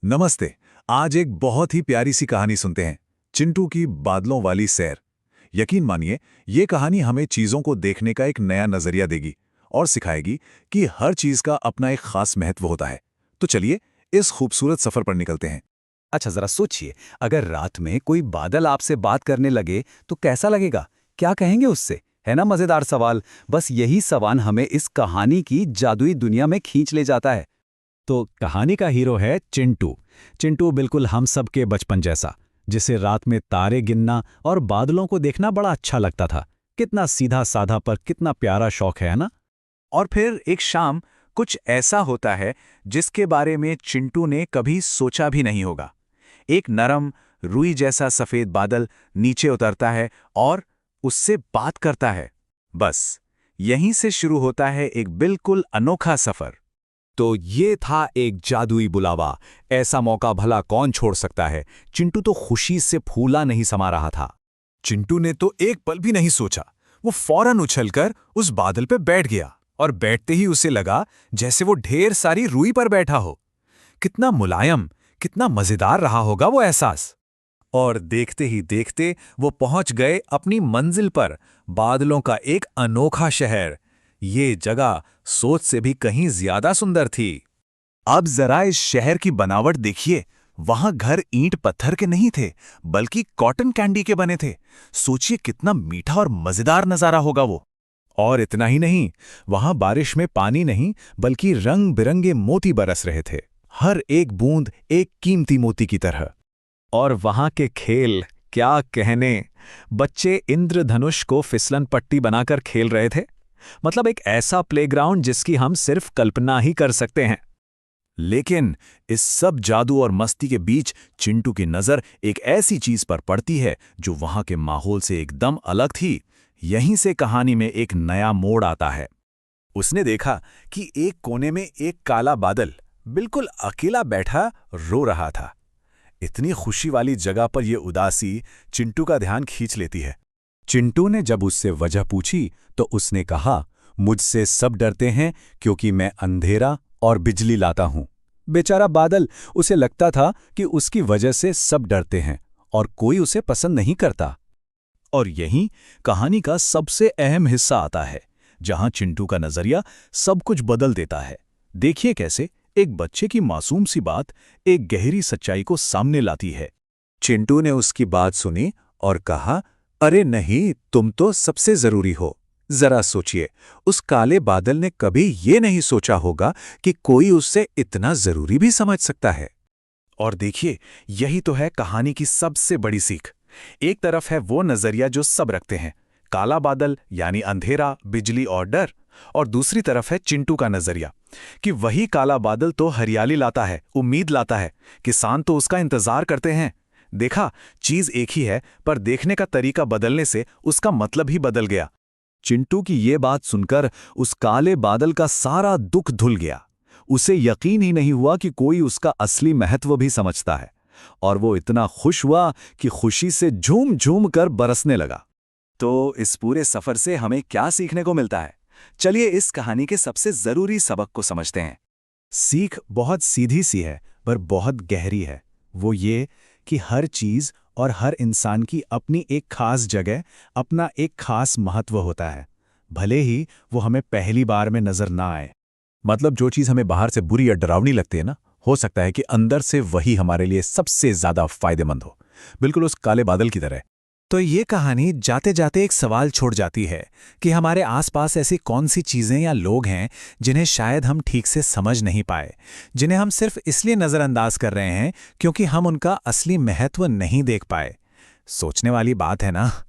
नमस्ते। आज एक बहुत ही प्यारी सी कहानी सुनते हैं, चिंटू की बादलों वाली सैर। यकीन मानिए, ये कहानी हमें चीज़ों को देखने का एक नया नज़रिया देगी और सिखाएगी कि हर चीज़ का अपना एक खास महत्व होता है। तो चलिए, इस खूबसूरत सफ़र पर निकलते हैं। अच्छा जरा सोचिए, अगर रात में कोई बादल आपसे बात करने लगे तो कैसा लगेगा? क्या कहेंगे उससे? है ना मजेदार सवाल। बस यही सवाल हमें इस कहानी की जादुई दुनिया में खींच ले जाता है। तो कहानी का हीरो है चिंटू। चिंटू बिल्कुल हम सब के बचपन जैसा, जिसे रात में तारे गिनना और बादलों को देखना बड़ा अच्छा लगता था। कितना सीधा साधा पर कितना प्यारा शौक है ना? और फिर एक शाम कुछ ऐसा होता है जिसके बारे में चिंटू ने कभी सोचा भी नहीं होगा। एक नरम रुई जैसा सफेद बादल नीचे उतरता है और उससे बात करता है। बस यहीं से शुरू होता है एक बिल्कुल अनोखा सफर। तो ये था एक जादुई बुलावा। ऐसा मौका भला कौन छोड़ सकता है? चिंटू तो खुशी से फूला नहीं समा रहा था। चिंटू ने तो एक पल भी नहीं सोचा। वो फौरन उछलकर उस बादल पे बैठ गया और बैठते ही उसे लगा जैसे वो ढेर सारी रुई पर बैठा हो। कितना मुलायम, कितना मजेदार रहा होगा वो एहसास। और देखते ही देखते वो पहुंच गए अपनी मंजिल पर, बादलों का एक अनोखा शहर। ये जगह सोच से भी कहीं ज्यादा सुंदर थी। अब जरा इस शहर की बनावट देखिए। वहां घर ईंट पत्थर के नहीं थे, बल्कि कॉटन कैंडी के बने थे। सोचिए कितना मीठा और मजेदार नजारा होगा वो। और इतना ही नहीं, वहां बारिश में पानी नहीं, बल्कि रंग बिरंगे मोती बरस रहे थे, हर एक बूंद एक कीमती मोती की तरह। और वहां के खेल क्या कहने। बच्चे इंद्रधनुष को फिसलन पट्टी बनाकर खेल रहे थे। मतलब एक ऐसा प्लेग्राउंड जिसकी हम सिर्फ कल्पना ही कर सकते हैं। लेकिन इस सब जादू और मस्ती के बीच चिंटू की नजर एक ऐसी चीज पर पड़ती है जो वहां के माहौल से एकदम अलग थी। यहीं से कहानी में एक नया मोड़ आता है। उसने देखा कि एक कोने में एक काला बादल बिल्कुल अकेला बैठा रो रहा था। इतनी खुशी वाली जगह पर यह उदासी चिंटू का ध्यान खींच लेती है। चिंटू ने जब उससे वजह पूछी तो उसने कहा, मुझसे सब डरते हैं क्योंकि मैं अंधेरा और बिजली लाता हूं। बेचारा बादल, उसे लगता था कि उसकी वजह से सब डरते हैं और कोई उसे पसंद नहीं करता। और यहीं कहानी का सबसे अहम हिस्सा आता है, जहां चिंटू का नजरिया सब कुछ बदल देता है। देखिए कैसे एक बच्चे की मासूम सी बात एक गहरी सच्चाई को सामने लाती है। चिंटू ने उसकी बात सुनी और कहा, अरे नहीं, तुम तो सबसे जरूरी हो। जरा सोचिए, उस काले बादल ने कभी ये नहीं सोचा होगा कि कोई उससे इतना जरूरी भी समझ सकता है। और देखिए, यही तो है कहानी की सबसे बड़ी सीख। एक तरफ है वो नजरिया जो सब रखते हैं, काला बादल यानी अंधेरा, बिजली और डर। और दूसरी तरफ है चिंटू का नजरिया कि वही काला बादल तो हरियाली लाता है, उम्मीद लाता है, किसान तो उसका इंतजार करते हैं। देखा, चीज एक ही है, पर देखने का तरीका बदलने से उसका मतलब ही बदल गया। चिंटू की ये बात सुनकर उस काले बादल का सारा दुख धुल गया। उसे यकीन ही नहीं हुआ कि कोई उसका असली महत्व भी समझता है। और वो इतना खुश हुआ कि खुशी से झूम झूम कर बरसने लगा। तो इस पूरे सफर से हमें क्या सीखने को मिलता है? चलिए इस कहानी के सबसे जरूरी सबक को समझते हैं। सीख बहुत सीधी सी है, पर बहुत गहरी है। वो ये कि हर चीज और हर इंसान की अपनी एक खास जगह, अपना एक खास महत्व होता है, भले ही वो हमें पहली बार में नजर ना आए। मतलब जो चीज हमें बाहर से बुरी या डरावनी लगती है ना, हो सकता है कि अंदर से वही हमारे लिए सबसे ज्यादा फायदेमंद हो, बिल्कुल उस काले बादल की तरह। तो ये कहानी जाते जाते एक सवाल छोड़ जाती है कि हमारे आसपास ऐसी कौन सी चीज़ें या लोग हैं जिन्हें शायद हम ठीक से समझ नहीं पाए, जिन्हें हम सिर्फ इसलिए नज़रअंदाज कर रहे हैं क्योंकि हम उनका असली महत्व नहीं देख पाए। सोचने वाली बात है ना।